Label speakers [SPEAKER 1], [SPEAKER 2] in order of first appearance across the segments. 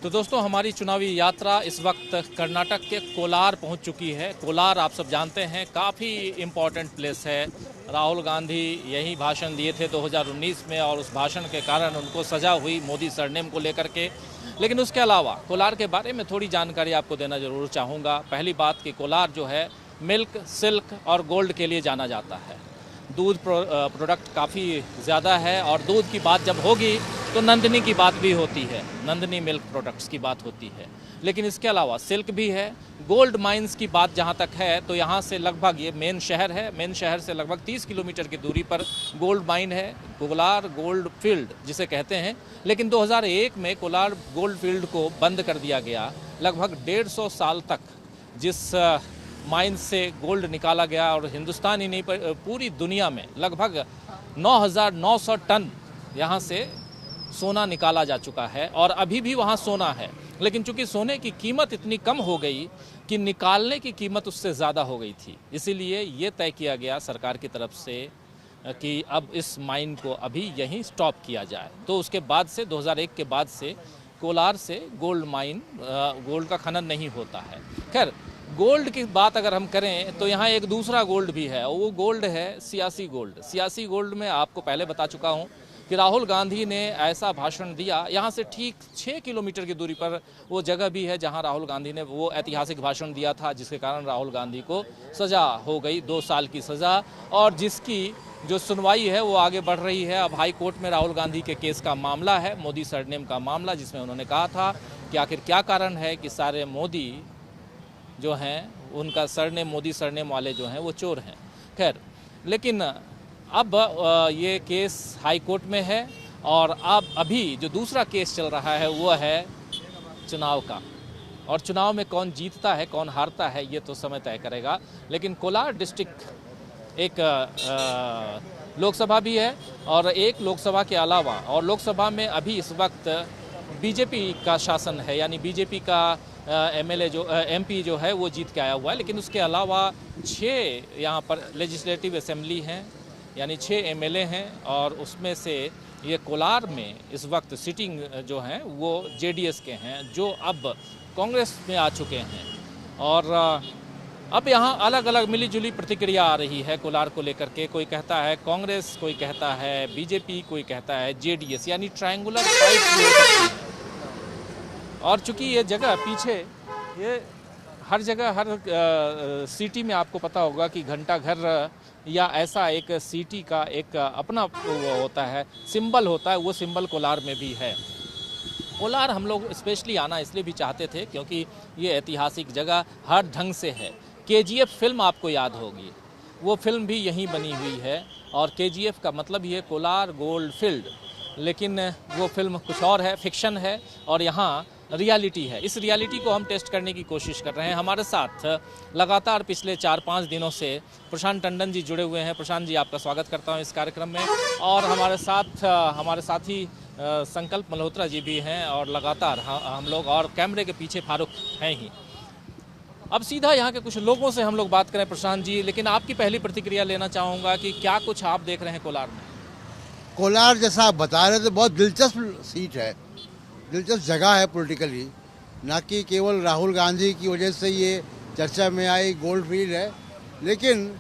[SPEAKER 1] तो दोस्तों, हमारी चुनावी यात्रा इस वक्त कर्नाटक के कोलार पहुंच चुकी है। कोलार आप सब जानते हैं काफ़ी इम्पॉर्टेंट प्लेस है। राहुल गांधी यही भाषण दिए थे 2019 में और उस भाषण के कारण उनको सजा हुई मोदी सरनेम को लेकर के। लेकिन उसके अलावा कोलार के बारे में थोड़ी जानकारी आपको देना ज़रूर चाहूँगा। पहली बात कि कोलार जो है मिल्क, सिल्क और गोल्ड के लिए जाना जाता है। दूध प्रोडक्ट काफ़ी ज़्यादा है और दूध की बात जब होगी तो नंदिनी की बात भी होती है, नंदिनी मिल्क प्रोडक्ट्स की बात होती है। लेकिन इसके अलावा सिल्क भी है। गोल्ड माइंस की बात जहाँ तक है तो यहाँ से लगभग, ये मेन शहर है, मेन शहर से लगभग 30 किलोमीटर की दूरी पर गोल्ड माइन है, कोलार गोल्ड फील्ड जिसे कहते हैं। लेकिन 2001 में कोलार गोल्ड फील्ड को बंद कर दिया गया। लगभग 150 साल तक जिस माइन से गोल्ड निकाला गया, और हिंदुस्तान ही नहीं पूरी दुनिया में लगभग 9,900 टन यहाँ से सोना निकाला जा चुका है और अभी भी वहाँ सोना है। लेकिन चूंकि सोने की कीमत इतनी कम हो गई कि निकालने की कीमत उससे ज़्यादा हो गई थी, इसीलिए ये तय किया गया सरकार की तरफ से कि अब इस माइन को अभी यहीं स्टॉप किया जाए। तो उसके बाद से 2001 के बाद से कोलार से गोल्ड माइन, गोल्ड का खनन नहीं होता है। खैर, गोल्ड की बात अगर हम करें तो यहाँ एक दूसरा गोल्ड भी है, और वो गोल्ड है सियासी गोल्ड। सियासी गोल्ड में आपको पहले बता चुका हूँ कि राहुल गांधी ने ऐसा भाषण दिया। यहाँ से ठीक 6 किलोमीटर की दूरी पर वो जगह भी है जहाँ राहुल गांधी ने वो ऐतिहासिक भाषण दिया था, जिसके कारण राहुल गांधी को सज़ा हो गई, 2 साल की सज़ा, और जिसकी जो सुनवाई है वो आगे बढ़ रही है। अब हाई कोर्ट में राहुल गांधी के केस का मामला है, मोदी सरनेम का मामला, जिसमें उन्होंने कहा था कि आखिर क्या कारण है कि सारे मोदी जो हैं, उनका सरनेम, मोदी सरनेम वाले जो हैं वो चोर हैं। खैर, लेकिन अब ये केस हाई कोर्ट में है और अब अभी जो दूसरा केस चल रहा है वो है चुनाव का, और चुनाव में कौन जीतता है कौन हारता है ये तो समय तय करेगा। लेकिन कोलार डिस्ट्रिक्ट एक लोकसभा भी है, और एक लोकसभा के अलावा, और लोकसभा में अभी इस वक्त बीजेपी का शासन है, यानी बीजेपी का एमएलए जो एमपी जो है वो जीत के आया हुआ है। लेकिन उसके अलावा 6 यहाँ पर लेजिस्लेटिव असेंबली हैं, यानी 6 एमएलए हैं, और उसमें से ये कोलार में इस वक्त सिटिंग जो हैं वो जेडीएस के हैं, जो अब कांग्रेस में आ चुके हैं। और अब यहाँ अलग अलग मिली जुली प्रतिक्रिया आ रही है कोलार को लेकर के। कोई कहता है कांग्रेस, कोई कहता है बीजेपी, कोई कहता है जेडीएस, यानी ट्रायंगुलर फाइट भी हो सकती है। और चूंकि ये जगह पीछे, ये हर जगह, हर सिटी में आपको पता होगा कि घंटा घर या ऐसा एक सिटी का एक अपना वो होता है, सिंबल होता है, वो सिंबल कोलार में भी है। कोलार हम लोग स्पेशली आना इसलिए भी चाहते थे क्योंकि ये ऐतिहासिक जगह हर ढंग से है। केजीएफ फिल्म आपको याद होगी, वो फिल्म भी यहीं बनी हुई है, और केजीएफ का मतलब ये कोलार गोल्ड फील्ड, लेकिन वो फिल्म कुछ और है, फिक्शन है, और यहाँ रियलिटी है। इस रियलिटी को हम टेस्ट करने की कोशिश कर रहे हैं। हमारे साथ लगातार पिछले 4-5 दिनों से प्रशांत टंडन जी जुड़े हुए हैं। प्रशांत जी, आपका स्वागत करता हूं इस कार्यक्रम में। और हमारे साथी संकल्प मल्होत्रा जी भी हैं, और लगातार हम लोग, और कैमरे के पीछे फारूक हैं ही। अब सीधा यहाँ के कुछ लोगों से हम लोग बात करें प्रशांत जी, लेकिन आपकी पहली प्रतिक्रिया लेना चाहूँगा कि क्या कुछ आप देख रहे हैं कोलार में?
[SPEAKER 2] कोलार जैसा आप बता रहे थे, बहुत दिलचस्प सीट है, दिलचस्प जगह है पॉलिटिकली, ना कि केवल राहुल गांधी की वजह से ये चर्चा में आई गोल्ड फील्ड है। लेकिन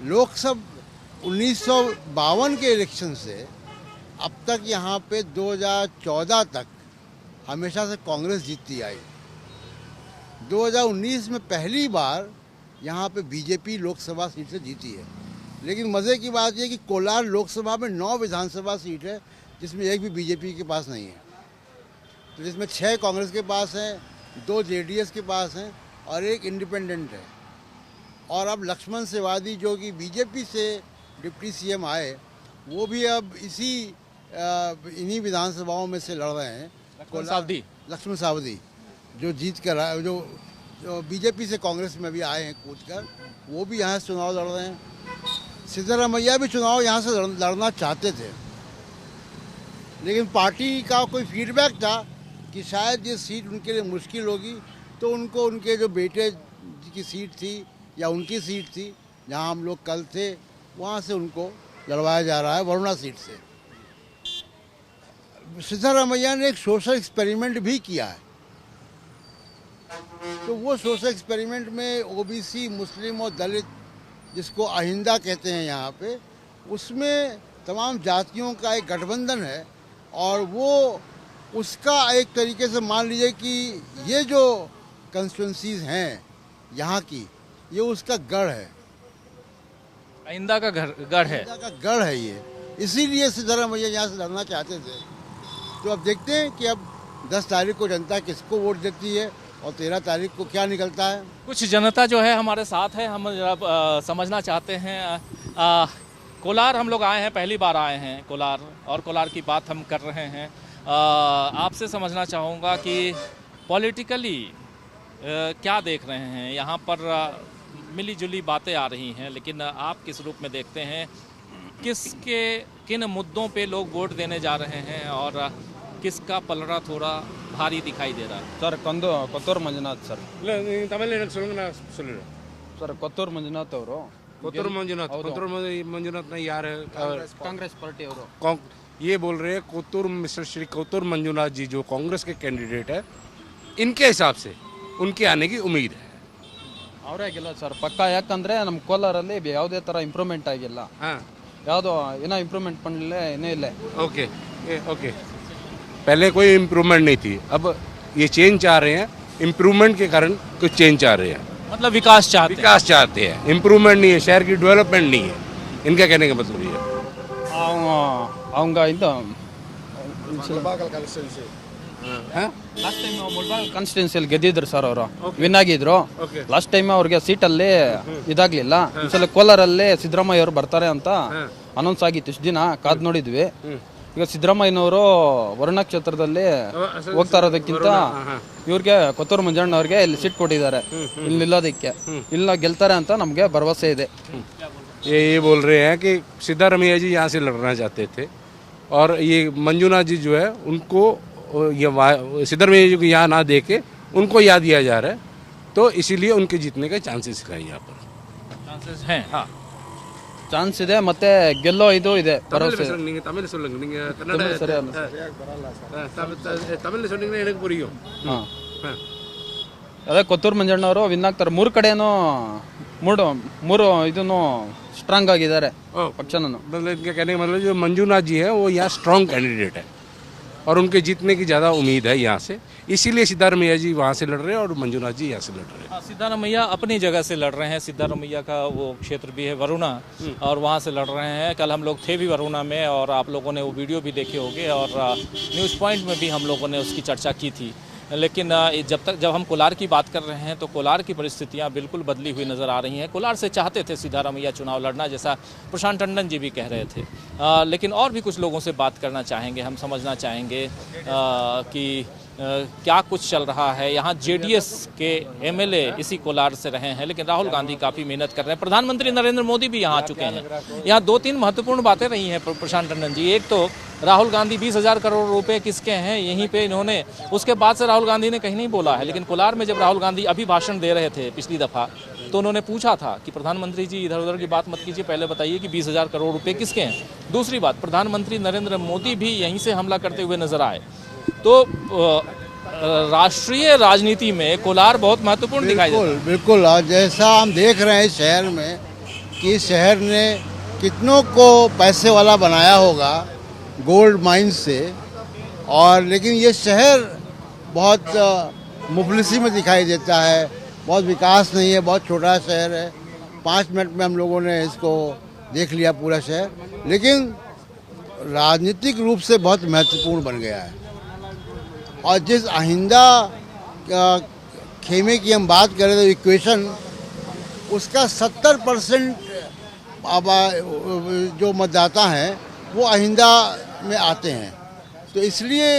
[SPEAKER 2] लोकसभा 1952 के इलेक्शन से अब तक यहाँ पे 2014 तक हमेशा से कांग्रेस जीतती आई। 2019 में पहली बार यहाँ पे बीजेपी लोकसभा सीट से जीती है। लेकिन मज़े की बात यह कि कोलार लोकसभा में 9 विधानसभा सीट है, जिसमें एक भी बीजेपी के पास नहीं है। तो जिसमें 6 कांग्रेस के पास हैं, 2 जेडीएस के पास हैं और 1 इंडिपेंडेंट है। और अब लक्ष्मण सेवादी जो कि बीजेपी से डिप्टी सीएम आए, वो भी अब इन्हीं विधानसभाओं में से लड़ रहे हैं। लक्ष्मण सावदी जो जीत कर आए, जो बीजेपी से कांग्रेस में भी आए हैं कूद कर, वो भी यहाँ से चुनाव लड़ रहे हैं। सिद्धरामैया भी चुनाव यहाँ से लड़ना चाहते थे, लेकिन पार्टी का कोई फीडबैक था कि शायद ये सीट उनके लिए मुश्किल होगी, तो उनको उनके जो बेटे की सीट थी या उनकी सीट थी जहाँ हम लोग कल थे, वहाँ से उनको लड़वाया जा रहा है, वरुणा सीट से। सिद्धरामैया ने एक सोशल एक्सपेरिमेंट भी किया है तो वो सोशल एक्सपेरिमेंट में ओबीसी, मुस्लिम और दलित, जिसको आहिंदा कहते हैं यहाँ पे, उसमें तमाम जातियों का एक गठबंधन है और वो उसका एक तरीके से मान लीजिए कि ये जो कंस्टिट्यूंसीज हैं यहाँ की, ये उसका गढ़ है,
[SPEAKER 1] आइंदा का गढ़ है।
[SPEAKER 2] आहिंदा का गढ़ है ये। इसीलिए सिद्धारमैया यहाँ से लड़ना चाहते थे। तो अब देखते हैं कि अब 10 तारीख को जनता किसको वोट देती है और 13 तारीख को क्या निकलता है।
[SPEAKER 1] कुछ जनता जो है हमारे साथ है, हम जरा समझना चाहते हैं। कोलार हम लोग आए हैं, पहली बार आए हैं कोलार, और कोलार की बात हम कर रहे हैं। आपसे समझना चाहूँगा कि पॉलिटिकली क्या देख रहे हैं यहाँ पर। मिली जुली बातें आ रही हैं, लेकिन आप किस रूप में देखते हैं, किन मुद्दों पे लोग वोट देने जा रहे हैं और किसका पलड़ा थोड़ा भारी दिखाई दे रहा है?
[SPEAKER 3] Sir Kottur Manjunath sir.
[SPEAKER 4] தமிழ் எனக்கு சொல்லுங்க, நான் சொல்லிடுறேன்.
[SPEAKER 3] सर कोत्तूर मंजुनाथ ಅವರು
[SPEAKER 4] कोत्तूर मंजुनाथ नहीं यार,
[SPEAKER 3] कांग्रेस पार्टी ಅವರು.
[SPEAKER 4] ये बोल रहे हैं मिस्टर श्री कोत्तूर मंजुनाथ जी जो कांग्रेस के कैंडिडेट है, इनके हिसाब से उनके आने की उम्मीद है.
[SPEAKER 3] ಅವರಾಗಿಲ್ಲ ಸರ್ ಪಕ್ಕ, ಯಾಕಂದ್ರೆ ನಮ್ಮ ಕೋಲಾರಲ್ಲಿ ಯಾವುದೇ ತರ ಇಂಪ್ರೂವ್ಮೆಂಟ್ ಆಗಿಲ್ಲ.
[SPEAKER 4] हाँ
[SPEAKER 3] ಯಾವುದೋ ಏನೋ ಇಂಪ್ರೂವ್ಮೆಂಟ್ பண்ணல ಏನೂ ಇಲ್ಲ.
[SPEAKER 4] ओके ओके, पहले कोई इम्प्रूवमेंट नहीं थी, अब ये चेंज चाह रहे हैं. इम्प्रूवमेंट के कारण कुछ चेंज चाह रहे हैं,
[SPEAKER 1] मतलब विकास
[SPEAKER 4] चाहते हैं. इम्प्रूवमेंट नहीं है, शहर की डेवलपमेंट नहीं है. इनका कहने का मतलब ये है.
[SPEAKER 3] அவங்க இந்த
[SPEAKER 4] हाँ?
[SPEAKER 3] ಲಾಸ್ಟ್ ಟೈಮ್ ಮುಲ್ಬಾಲ್ ಕಾನ್ಸ್ಟಿಟ್ಯೂನ್ಸಿಯಲ್ಲಿ ಗೆದ್ದಿದ್ರು ಸರ್ ಅವರು, ವಿನ್ ಆಗಿದ್ರು. ಲಾಸ್ಟ್ ಟೈಮ್ ಅವ್ರಿಗೆ ಸೀಟಲ್ಲಿ ಇದಾಗ್ಲಿಲ್ಲ. ಈ ಸಲ ಕೋಲಾರಲ್ಲಿ ಸಿದ್ದರಾಮಯ್ಯ ಅವರು ಬರ್ತಾರೆ ಅಂತ ಅನೌನ್ಸ್ ಆಗಿತ್ತು. ಇಷ್ಟು ದಿನ ಕಾದ್ ನೋಡಿದ್ವಿ. ಈಗ ಸಿದ್ದರಾಮಯ್ಯನವರು ವರುಣ ಕ್ಷೇತ್ರದಲ್ಲಿ ಹೋಗ್ತಾ ಇರೋದಕ್ಕಿಂತ ಇವ್ರಿಗೆ ಕೊತ್ತೂರು ಮಂಜಣ್ಣ ಅವ್ರಿಗೆ ಇಲ್ಲಿ ಸೀಟ್ ಕೊಟ್ಟಿದ್ದಾರೆ, ಇಲ್ಲಿ ನಿಲ್ಲೋದಕ್ಕೆ. ಇಲ್ಲ ಗೆಲ್ತಾರೆ ಅಂತ ನಮಗೆ ಭರವಸೆ ಇದೆ.
[SPEAKER 4] ये बोल रहे हैं कि सिद्धारमैया जी यहाँ से लड़ना चाहते थे और ये मंजुनाथ जी जो है उनको ये सिद्धारमैया जी को यहाँ ना दे के उनको याद दिया जा रहा है, तो इसीलिए उनके जीतने के चांसेस है यहाँ पर.
[SPEAKER 1] चांसेस हैं? हाँ,
[SPEAKER 3] ಚಾನ್ಸ್ ಇದೆ, ಮತ್ತೆ ಗೆಲ್ಲೋ ಇದು ಇದೆ ಭರವಸೆ.
[SPEAKER 4] தமிழ் சொல்லுங்க, நீங்க
[SPEAKER 3] ತಮಿಳ್ ಸರಿ ಅಲ್ಲ.
[SPEAKER 4] தமிழ் சொன்னீங்கன்னா எனக்கு புரியும்.
[SPEAKER 3] ಅದೇ ಕೊತ್ತೂರು ಮಂಜಣ್ಣ ಅವರು ವಿನ್ ಆಗ್ತಾರೆ. 3 ಕಡೆನೂ ಮೂರು ಇದನ್ನು ಸ್ಟ್ರಾಂಗ್ ಆಗಿದ್ದಾರೆ ಪಕ್ಷನೂ.
[SPEAKER 4] मतलब इनका कहने का मतलब जो मंजुनाथ जी है वो यहाँ स्ट्रांग कैंडिडेट है और उनके जीतने की ज़्यादा उम्मीद है यहाँ से, इसीलिए सिद्धारमैया जी वहाँ से लड़ रहे हैं और मंजुनाथ जी यहाँ से लड़ रहे हैं.
[SPEAKER 1] सिद्धारमैया अपनी जगह से लड़ रहे हैं. सिद्धारमैया का वो क्षेत्र भी है वरुणा, और वहाँ से लड़ रहे हैं. कल हम लोग थे भी वरुणा में और आप लोगों ने वो वीडियो भी देखे होंगे और न्यूज़ पॉइंट में भी हम लोगों ने उसकी चर्चा की थी. लेकिन जब हम कोलार की बात कर रहे हैं तो कोलार की परिस्थितियां बिल्कुल बदली हुई नज़र आ रही हैं. कोलार से चाहते थे सिद्धारमैया चुनाव लड़ना, जैसा प्रशांत टंडन जी भी कह रहे थे. लेकिन और भी कुछ लोगों से बात करना चाहेंगे, हम समझना चाहेंगे कि क्या कुछ चल रहा है. यहाँ जेडीएस के एमएलए इसी कोलार से रहे हैं, लेकिन राहुल गांधी काफ़ी मेहनत कर रहे हैं. प्रधानमंत्री नरेंद्र मोदी भी यहाँ आ चुके हैं. यहाँ 2-3 महत्वपूर्ण बातें रही हैं प्रशांत टंडन जी. एक तो राहुल गांधी 20,000 करोड़ रुपए किसके हैं, यहीं पे इन्होंने, उसके बाद से राहुल गांधी ने कहीं नहीं बोला है. लेकिन कोलार में जब राहुल गांधी अभी भाषण दे रहे थे पिछली दफ़ा, तो उन्होंने पूछा था कि प्रधानमंत्री जी इधर उधर की बात मत कीजिए, पहले बताइए कि 20,000 करोड़ रुपए किसके हैं. दूसरी बात, प्रधानमंत्री नरेंद्र मोदी भी यहीं से हमला करते हुए नजर आए. तो राष्ट्रीय राजनीति में कोलार बहुत महत्वपूर्ण दिखाई देता है.
[SPEAKER 2] बिल्कुल, आज जैसा हम देख रहे हैं शहर में कि शहर ने कितनों को पैसे वाला बनाया होगा गोल्ड माइन से, और लेकिन ये शहर बहुत मुफलिसी में दिखाई देता है. बहुत विकास नहीं है, बहुत छोटा शहर है. 5 मिनट में हम लोगों ने इसको देख लिया पूरा शहर, लेकिन राजनीतिक रूप से बहुत महत्वपूर्ण बन गया है. और जिस आहिंदा खेमे की हम बात करें तो इक्वेशन उसका 70% जो मतदाता हैं वो आहिंदा में आते हैं, तो इसलिए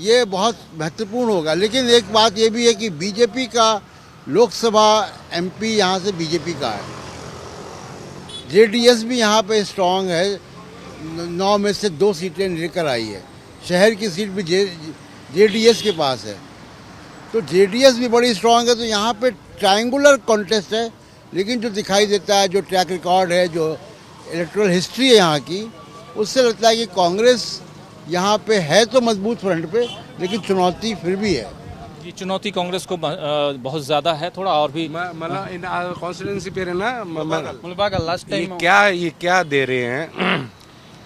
[SPEAKER 2] ये बहुत महत्वपूर्ण होगा. लेकिन एक बात ये भी है कि बीजेपी का लोकसभा एमपी यहाँ से बीजेपी का है. जेडीएस भी यहाँ पे स्ट्रांग है, 9 में से 2 सीटें लेकर आई है. शहर की सीट भी जेडीएस के पास है, तो जेडीएस भी बड़ी स्ट्रांग है. तो यहाँ पे ट्रायंगुलर कॉन्टेस्ट है, लेकिन जो दिखाई देता है, जो ट्रैक रिकॉर्ड है, जो इलेक्टोरल हिस्ट्री है यहाँ की, उससे लगता है कि कांग्रेस यहाँ पे है तो मजबूत फ्रंट पे, लेकिन चुनौती फिर भी है.
[SPEAKER 1] जी, चुनौती कांग्रेस को बहुत ज़्यादा है, थोड़ा और भी
[SPEAKER 4] मला इन कॉन्स्टिट्यूंसी पे है ना
[SPEAKER 3] मुलबागल लास्ट
[SPEAKER 4] ये
[SPEAKER 3] टाइम
[SPEAKER 4] क्या दे रहे हैं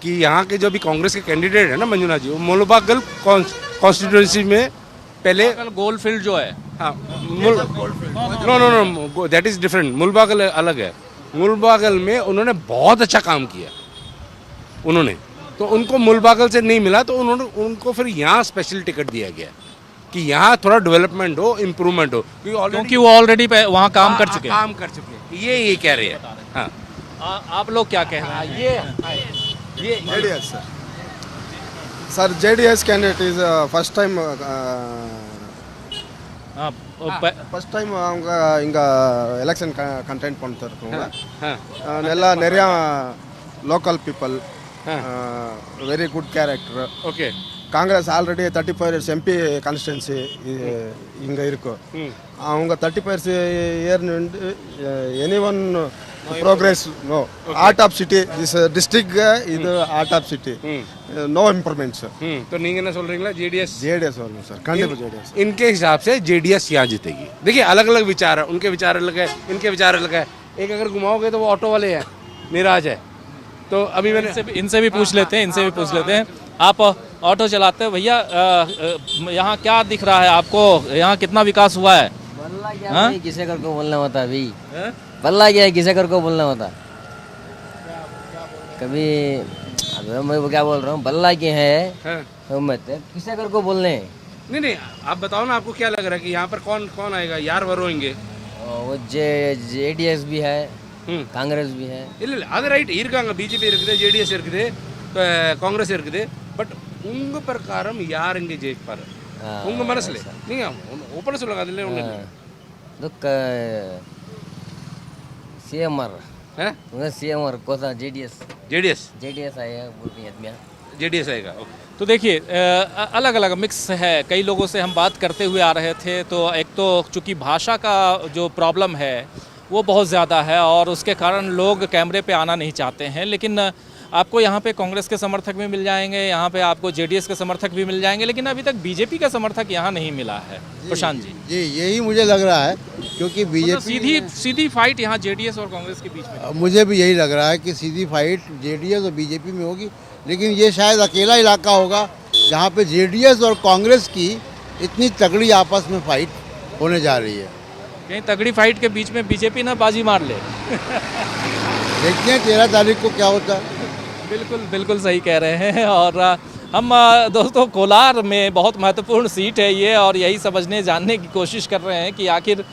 [SPEAKER 4] कि यहाँ के जो भी कांग्रेस के कैंडिडेट है ना मंजुनाथ जी, वो मुलबागल कॉन्स्टिट्यूंसी में पहले
[SPEAKER 1] गोल्ड फील्ड जो है,
[SPEAKER 4] हाँ no no no that is different, Mulbagal अलग है। मुलबागल में उन्होंने बहुत अच्छा काम किया उन्होंने, तो उनको मुलबागल से नहीं मिला, तो उन्होंने उनको फिर यहाँ स्पेशल टिकट दिया गया कि यहाँ थोड़ा डेवलपमेंट हो, इम्प्रूवमेंट हो,
[SPEAKER 1] क्योंकि वो ऑलरेडी वहाँ काम कर चुके हैं।
[SPEAKER 4] काम कर चुके हैं, ये कह रहे हैं। हाँ
[SPEAKER 1] आप लोग क्या कह रहे हैं?
[SPEAKER 4] ये
[SPEAKER 5] JDS sir JDS candidate is first time
[SPEAKER 1] हाँ,
[SPEAKER 5] first time அவங்க இங்க எலெக்ஷன் கண்டென்ட் பண்ணிருக்காங்க
[SPEAKER 4] हाँ
[SPEAKER 5] நல்லா நிறைய local people very good character
[SPEAKER 4] okay
[SPEAKER 5] Congress already 35 years MP constituency இங்க இருக்கு அவங்க 35 year any one progress no art of city this district இது art of city no improvements
[SPEAKER 4] तो நீங்க என்ன சொல்றீங்களா JDS
[SPEAKER 5] வரணும் சார் கண்டிப்பா JDS
[SPEAKER 4] इनके हिसाब से JDS यहाँ जीतेगी। देखिए अलग अलग विचार है, उनके विचार अलग है, इनके विचार अलग है। एक अगर घुमाओगे तो वो ऑटो वाले हैं, निराज है। तो अभी मैंने
[SPEAKER 1] इनसे भी पूछ लेते हैं, आप ऑटो चलाते हैं भैया, यहाँ क्या दिख रहा है आपको? यहाँ कितना विकास हुआ है?
[SPEAKER 6] बल्ला क्या है, किसे कर को बोलना होता अभी? बल्ला क्या है, किसे कर को बोलना होता? कभी अब मैं वो क्या बोल रहा हूँ, बल्ला क्या है तो मत किसे कर को बोलने।
[SPEAKER 4] नहीं आप बताओ ना, आपको क्या लग रहा है कि यहाँ पर कौन कौन आएगा? यार वर होंगे
[SPEAKER 6] वो JDS भी है, कांग्रेस भी है।
[SPEAKER 4] இல்ல அது ரைட் இருக்காங்க, பிஜேபி இருக்குது, JDS இருக்குது, காங்கிரஸ் இருக்குது. பட் உங்க பிரகாரம் யார் இங்க ஜெயிப்பாரு உங்க மனசுல? நீங்க ஓப்பனா சொல்லுங்க, அதுல ஒண்ணு இல்ல.
[SPEAKER 6] CMR
[SPEAKER 4] हैं
[SPEAKER 6] CMR कोसा JDS
[SPEAKER 4] JDS
[SPEAKER 6] आया बोलती है आदमी।
[SPEAKER 4] JDS आएगा। ओके
[SPEAKER 1] तो देखिए अलग अलग मिक्स है। कई लोगों से हम बात करते हुए आ रहे थे, तो एक तो चूँकि भाषा का जो प्रॉब्लम है वो बहुत ज़्यादा है और उसके कारण लोग कैमरे पे आना नहीं चाहते हैं। लेकिन आपको यहाँ पे कांग्रेस के समर्थक भी मिल जाएंगे, यहाँ पे आपको JDS के समर्थक भी मिल जाएंगे, लेकिन अभी तक बीजेपी का समर्थक यहाँ नहीं मिला है। प्रशांत जी
[SPEAKER 2] यही मुझे लग रहा है, क्योंकि बीजेपी
[SPEAKER 1] सीधी फाइट यहाँ JDS और कांग्रेस के बीच में।
[SPEAKER 2] मुझे भी यही लग रहा है कि सीधी फाइट JDS और बीजेपी में होगी, लेकिन ये शायद अकेला इलाका होगा जहाँ पे JDS और कांग्रेस की इतनी तगड़ी आपस में फाइट होने जा रही है।
[SPEAKER 1] कहीं तगड़ी फाइट के बीच में बीजेपी ना बाजी मार ले।
[SPEAKER 2] देखते हैं 13 तारीख को क्या होता है।
[SPEAKER 1] बिल्कुल सही कह रहे हैं। और हम दोस्तों कोलार में बहुत महत्वपूर्ण सीट है ये, और यही समझने जानने की कोशिश कर रहे हैं कि आखिर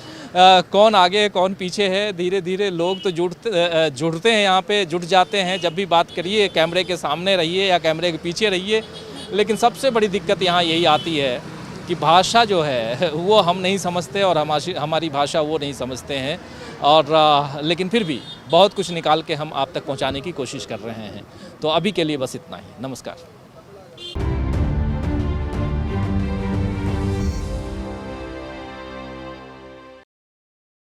[SPEAKER 1] कौन आगे कौन पीछे है। धीरे धीरे लोग तो जुड़ते हैं, यहाँ पे जुट जाते हैं। जब भी बात करिए कैमरे के सामने रहिए या कैमरे के पीछे रहिए, लेकिन सबसे बड़ी दिक्कत यहाँ यही आती है कि भाषा जो है वो हम नहीं समझते और हमारी भाषा वो नहीं समझते हैं। और लेकिन फिर भी बहुत कुछ निकाल के हम आप तक पहुँचाने की कोशिश कर रहे हैं। तो अभी के लिए बस इतना ही। नमस्कार।